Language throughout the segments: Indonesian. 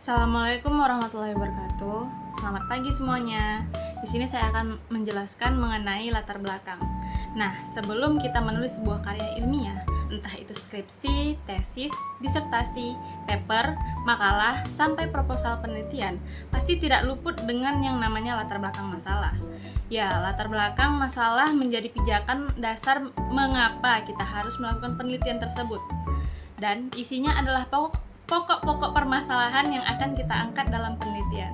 Assalamualaikum warahmatullahi wabarakatuh. Selamat pagi semuanya. Di sini saya akan menjelaskan mengenai latar belakang. Nah, sebelum kita menulis sebuah karya ilmiah, entah itu skripsi, tesis, disertasi, paper, makalah, sampai proposal penelitian, pasti tidak luput dengan yang namanya latar belakang masalah. Ya, latar belakang masalah menjadi pijakan dasar mengapa kita harus melakukan penelitian tersebut. Dan isinya adalah pokok-pokok permasalahan yang akan kita angkat dalam penelitian.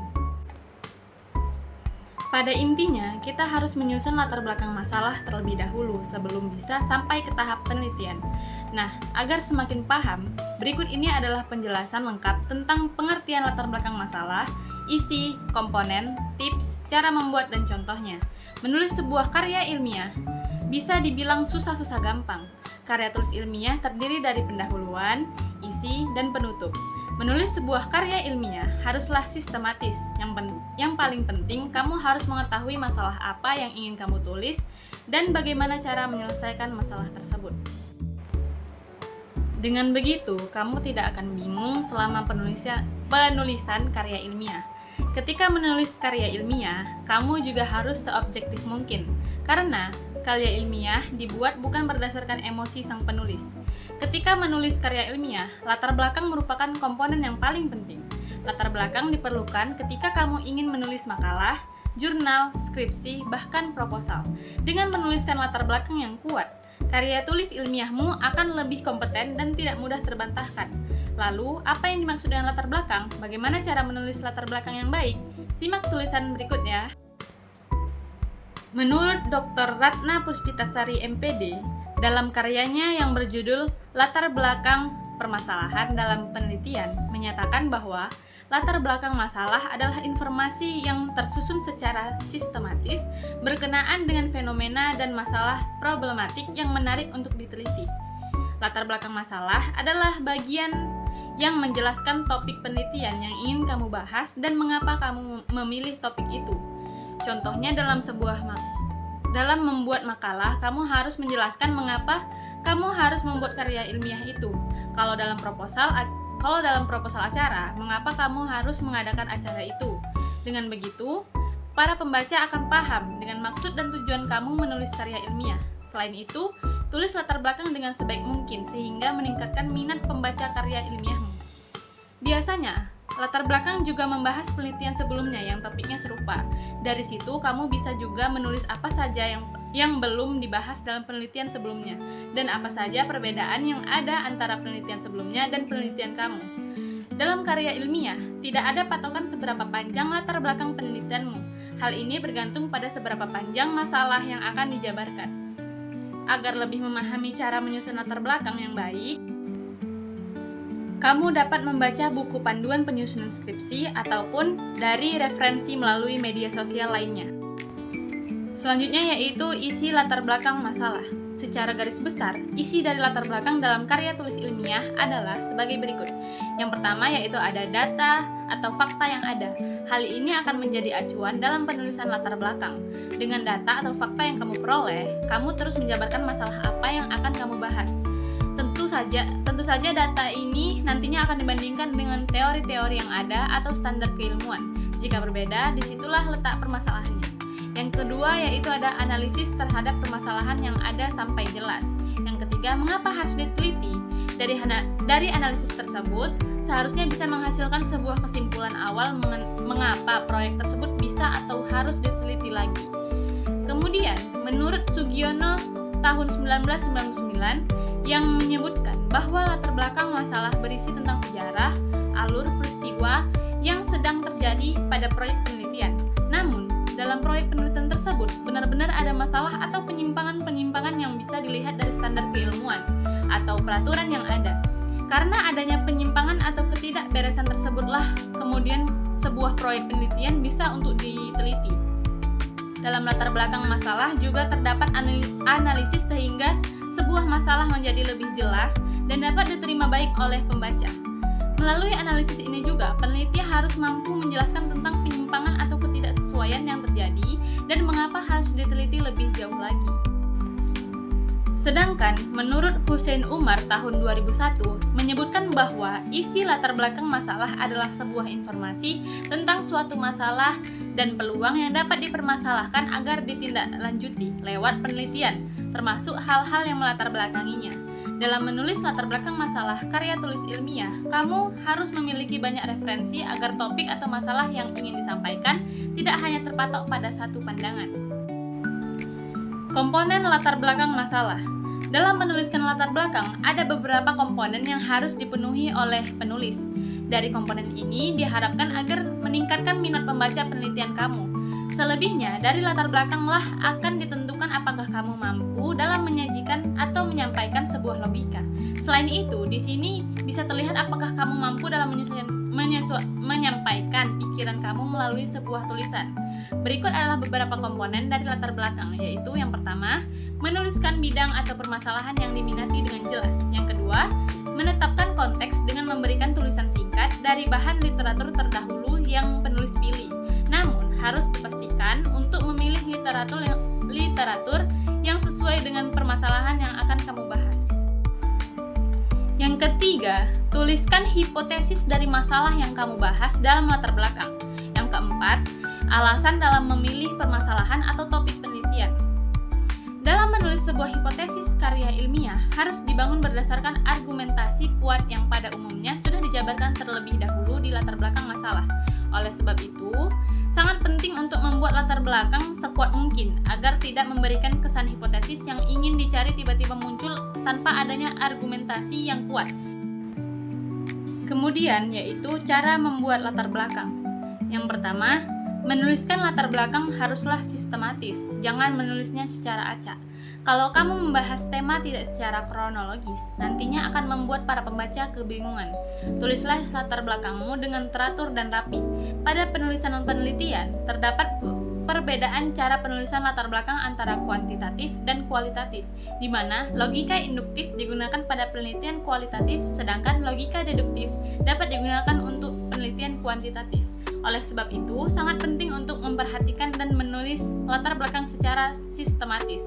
Pada intinya, kita harus menyusun latar belakang masalah terlebih dahulu sebelum bisa sampai ke tahap penelitian. Nah, agar semakin paham, berikut ini adalah penjelasan lengkap tentang pengertian latar belakang masalah, isi, komponen, tips, cara membuat, dan contohnya. Menulis sebuah karya ilmiah bisa dibilang susah-susah gampang. Karya tulis ilmiah terdiri dari pendahuluan, isi, dan penutup. Menulis sebuah karya ilmiah haruslah sistematis. Yang paling penting, kamu harus mengetahui masalah apa yang ingin kamu tulis dan bagaimana cara menyelesaikan masalah tersebut. Dengan begitu, kamu tidak akan bingung selama penulisan karya ilmiah. Ketika menulis karya ilmiah, kamu juga harus seobjektif mungkin, karena karya ilmiah dibuat bukan berdasarkan emosi sang penulis. Ketika menulis karya ilmiah, latar belakang merupakan komponen yang paling penting. Latar belakang diperlukan ketika kamu ingin menulis makalah, jurnal, skripsi, bahkan proposal. Dengan menuliskan latar belakang yang kuat, karya tulis ilmiahmu akan lebih kompeten dan tidak mudah terbantahkan. Lalu, apa yang dimaksud dengan latar belakang? Bagaimana cara menulis latar belakang yang baik? Simak tulisan berikutnya. Menurut Dr. Ratna Puspitasari MPD, dalam karyanya yang berjudul Latar Belakang Permasalahan dalam Penelitian, menyatakan bahwa latar belakang masalah adalah informasi yang tersusun secara sistematis berkenaan dengan fenomena dan masalah problematik yang menarik untuk diteliti. Latar belakang masalah adalah bagian yang menjelaskan topik penelitian yang ingin kamu bahas dan mengapa kamu memilih topik itu. Contohnya dalam membuat makalah, kamu harus menjelaskan mengapa kamu harus membuat karya ilmiah itu. Kalau dalam proposal acara, mengapa kamu harus mengadakan acara itu. Dengan begitu, para pembaca akan paham dengan maksud dan tujuan kamu menulis karya ilmiah. Selain itu, tulis latar belakang dengan sebaik mungkin sehingga meningkatkan minat pembaca karya ilmiahmu. Biasanya, latar belakang juga membahas penelitian sebelumnya yang topiknya serupa. Dari situ, kamu bisa juga menulis apa saja yang belum dibahas dalam penelitian sebelumnya, dan apa saja perbedaan yang ada antara penelitian sebelumnya dan penelitian kamu. Dalam karya ilmiah, tidak ada patokan seberapa panjang latar belakang penelitianmu. Hal ini bergantung pada seberapa panjang masalah yang akan dijabarkan. Agar lebih memahami cara menyusun latar belakang yang baik, kamu dapat membaca buku panduan penyusunan skripsi ataupun dari referensi melalui media sosial lainnya. Selanjutnya yaitu isi latar belakang masalah. Secara garis besar, isi dari latar belakang dalam karya tulis ilmiah adalah sebagai berikut. Yang pertama yaitu ada data atau fakta yang ada. Hal ini akan menjadi acuan dalam penulisan latar belakang. Dengan data atau fakta yang kamu peroleh, kamu terus menjabarkan masalah apa yang akan kamu bahas. Tentu saja data ini nantinya akan dibandingkan dengan teori-teori yang ada atau standar keilmuan. Jika berbeda, disitulah letak permasalahannya. Yang kedua yaitu ada analisis terhadap permasalahan yang ada sampai jelas. Yang ketiga, mengapa harus diteliti? Dari analisis tersebut, seharusnya bisa menghasilkan sebuah kesimpulan awal mengapa proyek tersebut bisa atau harus diteliti lagi. Kemudian, menurut Sugiono tahun 1999, yang menyebutkan bahwa latar belakang masalah berisi tentang sejarah, alur peristiwa yang sedang terjadi pada proyek penelitian. Namun, dalam proyek penelitian tersebut benar-benar ada masalah atau penyimpangan-penyimpangan yang bisa dilihat dari standar keilmuan atau peraturan yang ada. Karena adanya penyimpangan atau ketidakberesan tersebutlah kemudian sebuah proyek penelitian bisa untuk diteliti. Dalam latar belakang masalah juga terdapat analisis sehingga sebuah masalah menjadi lebih jelas dan dapat diterima baik oleh pembaca. Melalui analisis ini juga, peneliti harus mampu menjelaskan tentang penyimpangan atau ketidaksesuaian yang terjadi dan mengapa harus diteliti lebih jauh lagi. Sedangkan menurut Hussein Umar tahun 2001 menyebutkan bahwa isi latar belakang masalah adalah sebuah informasi tentang suatu masalah dan peluang yang dapat dipermasalahkan agar ditindaklanjuti lewat penelitian, termasuk hal-hal yang melatar belakanginya. Dalam menulis latar belakang masalah karya tulis ilmiah, kamu harus memiliki banyak referensi agar topik atau masalah yang ingin disampaikan tidak hanya terpatok pada satu pandangan. Komponen latar belakang masalah. Dalam menuliskan latar belakang, ada beberapa komponen yang harus dipenuhi oleh penulis. Dari komponen ini diharapkan agar meningkatkan minat pembaca penelitian kamu. Selebihnya, dari latar belakanglah akan ditentukan apakah kamu mampu dalam menyajikan atau menyampaikan sebuah logika. Selain itu, di sini bisa terlihat apakah kamu mampu dalam menyampaikan pikiran kamu melalui sebuah tulisan. Berikut adalah beberapa komponen dari latar belakang, yaitu yang pertama, menuliskan bidang atau permasalahan yang diminati dengan jelas. Yang kedua, menetapkan konteks dengan memberikan tulisan singkat dari bahan literatur terdahulu yang penulis pilih. Namun, harus dipastikan untuk memilih literatur yang sesuai dengan permasalahan yang akan kamu bahas. Yang ketiga, tuliskan hipotesis dari masalah yang kamu bahas dalam latar belakang. Yang keempat, alasan dalam memilih permasalahan atau topik penelitian. Dalam menulis sebuah hipotesis karya ilmiah harus dibangun berdasarkan argumentasi kuat yang pada umumnya sudah dijabarkan terlebih dahulu di latar belakang masalah. Oleh sebab itu, sangat penting untuk membuat latar belakang sekuat mungkin agar tidak memberikan kesan hipotesis yang ingin dicari tiba-tiba muncul tanpa adanya argumentasi yang kuat. Kemudian yaitu cara membuat latar belakang. Yang pertama, menuliskan latar belakang haruslah sistematis, jangan menulisnya secara acak. Kalau kamu membahas tema tidak secara kronologis, nantinya akan membuat para pembaca kebingungan. Tulislah latar belakangmu dengan teratur dan rapi. Pada penulisan dan penelitian, terdapat perbedaan cara penulisan latar belakang antara kuantitatif dan kualitatif, di mana logika induktif digunakan pada penelitian kualitatif, sedangkan logika deduktif dapat digunakan untuk penelitian kuantitatif. Oleh sebab itu, sangat penting untuk memperhatikan dan menulis latar belakang secara sistematis.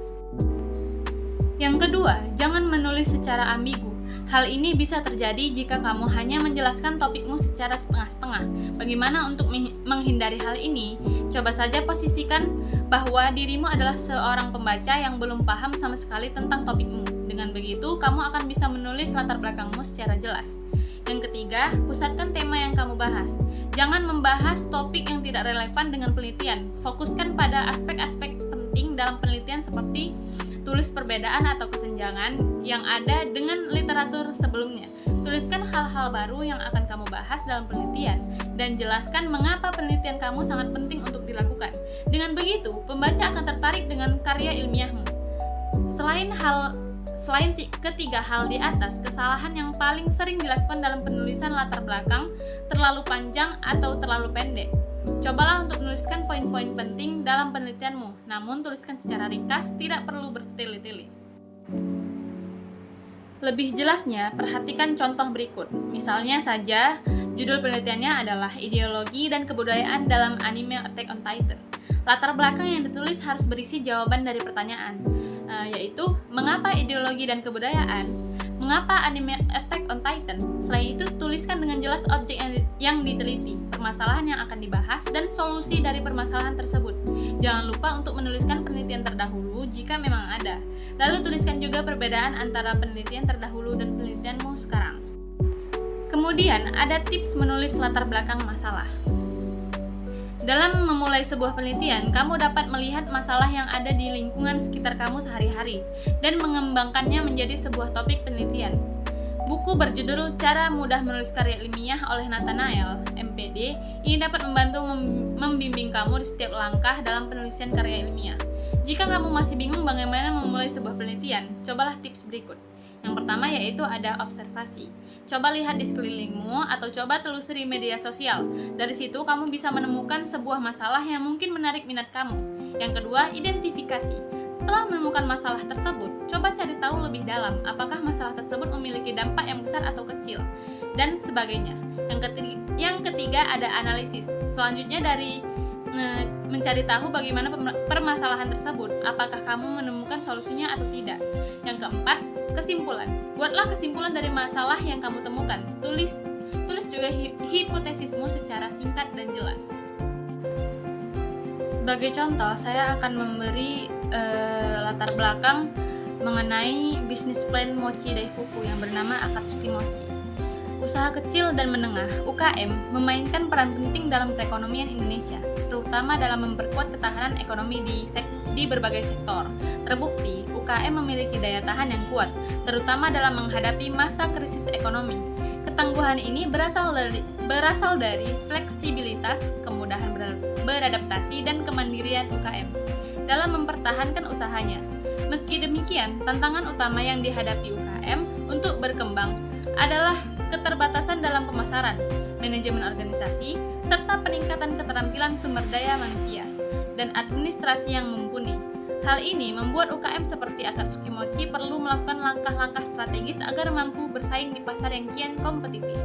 Yang kedua, jangan menulis secara ambigu. Hal ini bisa terjadi jika kamu hanya menjelaskan topikmu secara setengah-setengah. Bagaimana untuk menghindari hal ini? Coba saja posisikan bahwa dirimu adalah seorang pembaca yang belum paham sama sekali tentang topikmu. Dengan begitu, kamu akan bisa menulis latar belakangmu secara jelas. Yang ketiga, pusatkan tema yang kamu bahas. Jangan membahas topik yang tidak relevan dengan penelitian. Fokuskan pada aspek-aspek penting dalam penelitian seperti tulis perbedaan atau kesenjangan yang ada dengan literatur sebelumnya. Tuliskan hal-hal baru yang akan kamu bahas dalam penelitian dan jelaskan mengapa penelitian kamu sangat penting untuk dilakukan. Dengan begitu, pembaca akan tertarik dengan karya ilmiahmu. Selain ketiga hal di atas, kesalahan yang paling sering dilakukan dalam penulisan latar belakang terlalu panjang atau terlalu pendek. Cobalah untuk menuliskan poin-poin penting dalam penelitianmu, namun tuliskan secara ringkas, tidak perlu bertele-tele. Lebih jelasnya, perhatikan contoh berikut. Misalnya saja, judul penelitiannya adalah Ideologi dan Kebudayaan dalam Anime Attack on Titan. Latar belakang yang ditulis harus berisi jawaban dari pertanyaan, yaitu mengapa ideologi dan kebudayaan, mengapa anime Attack on Titan. Selain itu, tuliskan dengan jelas objek yang diteliti, permasalahan yang akan dibahas, dan solusi dari permasalahan tersebut. Jangan lupa untuk menuliskan penelitian terdahulu jika memang ada. Lalu tuliskan juga perbedaan antara penelitian terdahulu dan penelitianmu sekarang. Kemudian, ada tips menulis latar belakang masalah. Dalam memulai sebuah penelitian, kamu dapat melihat masalah yang ada di lingkungan sekitar kamu sehari-hari dan mengembangkannya menjadi sebuah topik penelitian. Buku berjudul Cara Mudah Menulis Karya Ilmiah oleh Nathanael, MPD, ini dapat membantu membimbing kamu di setiap langkah dalam penulisan karya ilmiah. Jika kamu masih bingung bagaimana memulai sebuah penelitian, cobalah tips berikut. Yang pertama yaitu ada observasi. Coba lihat di sekelilingmu atau coba telusuri media sosial. Dari situ kamu bisa menemukan sebuah masalah yang mungkin menarik minat kamu. Yang kedua, identifikasi. Setelah menemukan masalah tersebut, coba cari tahu lebih dalam apakah masalah tersebut memiliki dampak yang besar atau kecil, dan sebagainya. Yang ketiga ada analisis. Selanjutnya dari mencari tahu bagaimana permasalahan tersebut, apakah kamu menemukan solusinya atau tidak. Yang keempat, kesimpulan. Buatlah kesimpulan dari masalah yang kamu temukan. Tulis juga hipotesismu secara singkat dan jelas. Sebagai contoh, saya akan memberi latar belakang mengenai bisnis plan Mochi Daifuku yang bernama Akatsuki Mochi. Usaha kecil dan menengah (UKM) memainkan peran penting dalam perekonomian Indonesia, terutama dalam memperkuat ketahanan ekonomi di berbagai sektor. Terbukti, UKM memiliki daya tahan yang kuat, terutama dalam menghadapi masa krisis ekonomi. Ketangguhan ini berasal dari fleksibilitas, kemudahan beradaptasi, dan kemandirian UKM dalam mempertahankan usahanya. Meski demikian, tantangan utama yang dihadapi UKM untuk berkembang adalah keterbatasan dalam pemasaran, manajemen organisasi, serta peningkatan keterampilan sumber daya manusia dan administrasi yang mumpuni. Hal ini membuat UKM seperti Akatsuki Mochi perlu melakukan langkah-langkah strategis agar mampu bersaing di pasar yang kian kompetitif.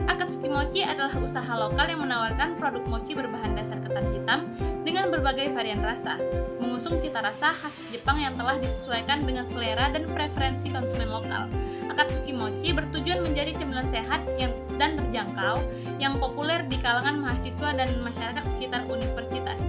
Akatsuki Mochi adalah usaha lokal yang menawarkan produk mochi berbahan dasar ketan hitam dengan berbagai varian rasa, mengusung cita rasa khas Jepang yang telah disesuaikan dengan selera dan preferensi konsumen lokal. Akatsuki Mochi bertujuan menjadi cemilan sehat dan terjangkau yang populer di kalangan mahasiswa dan masyarakat sekitar universitas.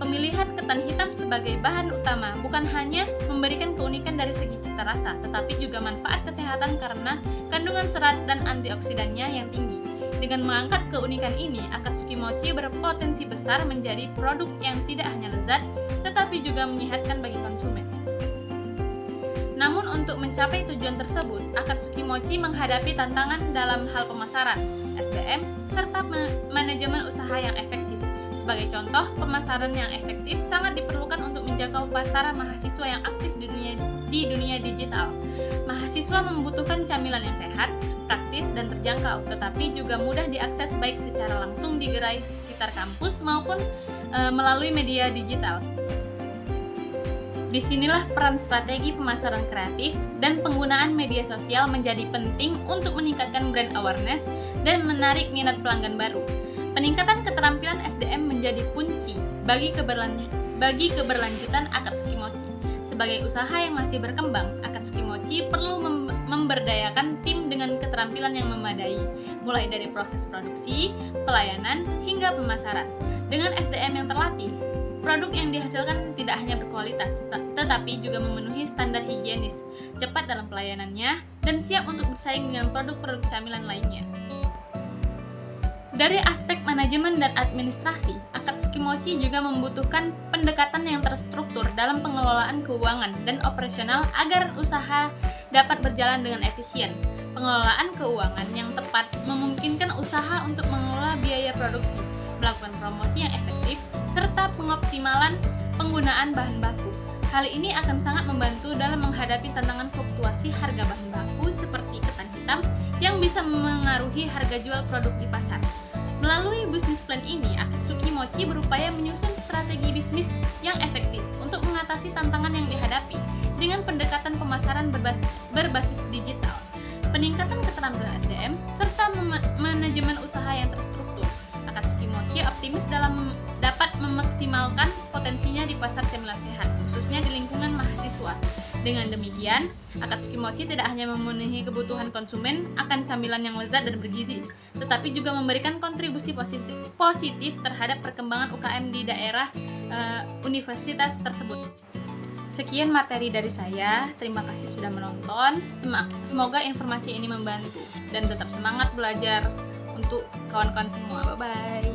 Pemilihan ketan hitam sebagai bahan utama bukan hanya memberikan keunikan dari segi cita rasa, tetapi juga manfaat kesehatan karena kandungan serat dan antioksidannya yang tinggi. Dengan mengangkat keunikan ini, Akatsuki Mochi berpotensi besar menjadi produk yang tidak hanya lezat, tetapi juga menyehatkan bagi konsumen. Namun untuk mencapai tujuan tersebut, Akatsuki Mochi menghadapi tantangan dalam hal pemasaran, SDM, serta manajemen usaha yang efektif. Sebagai contoh, pemasaran yang efektif sangat diperlukan untuk menjangkau pasar mahasiswa yang aktif di dunia digital. Mahasiswa membutuhkan camilan yang sehat, praktis, dan terjangkau, tetapi juga mudah diakses baik secara langsung di gerai sekitar kampus maupun melalui media digital. Disinilah peran strategi pemasaran kreatif dan penggunaan media sosial menjadi penting untuk meningkatkan brand awareness dan menarik minat pelanggan baru. Peningkatan keterampilan SDM menjadi kunci bagi keberlanjutan Akatsuki Mochi. Sebagai usaha yang masih berkembang, Akatsuki Mochi perlu memberdayakan tim dengan keterampilan yang memadai, mulai dari proses produksi, pelayanan, hingga pemasaran. Dengan SDM yang terlatih, produk yang dihasilkan tidak hanya berkualitas, tetapi juga memenuhi standar higienis, cepat dalam pelayanannya, dan siap untuk bersaing dengan produk-produk camilan lainnya. Dari aspek manajemen dan administrasi, Akatsuki Mochi juga membutuhkan pendekatan yang terstruktur dalam pengelolaan keuangan dan operasional agar usaha dapat berjalan dengan efisien. Pengelolaan keuangan yang tepat memungkinkan usaha untuk mengelola biaya produksi, melakukan promosi yang efektif, serta pengoptimalan penggunaan bahan baku. Hal ini akan sangat membantu dalam menghadapi tantangan fluktuasi harga bahan baku seperti ketan hitam yang bisa memengaruhi harga jual produk di pasar. Melalui bisnis plan ini, Akatsuki Mochi berupaya menyusun strategi bisnis yang efektif untuk mengatasi tantangan yang dihadapi dengan pendekatan pemasaran berbasis digital, peningkatan keterampilan SDM, serta manajemen usaha yang terstruktur. Akatsuki Mochi optimis dapat memaksimalkan potensinya di pasar cemilan sehat, khususnya di lingkungan mahasiswa. Dengan demikian, Akatsuki Mochi tidak hanya memenuhi kebutuhan konsumen akan camilan yang lezat dan bergizi, tetapi juga memberikan kontribusi positif terhadap perkembangan UKM di daerah universitas tersebut. Sekian materi dari saya, terima kasih sudah menonton. Semoga informasi ini membantu dan tetap semangat belajar untuk kawan-kawan semua. Bye-bye.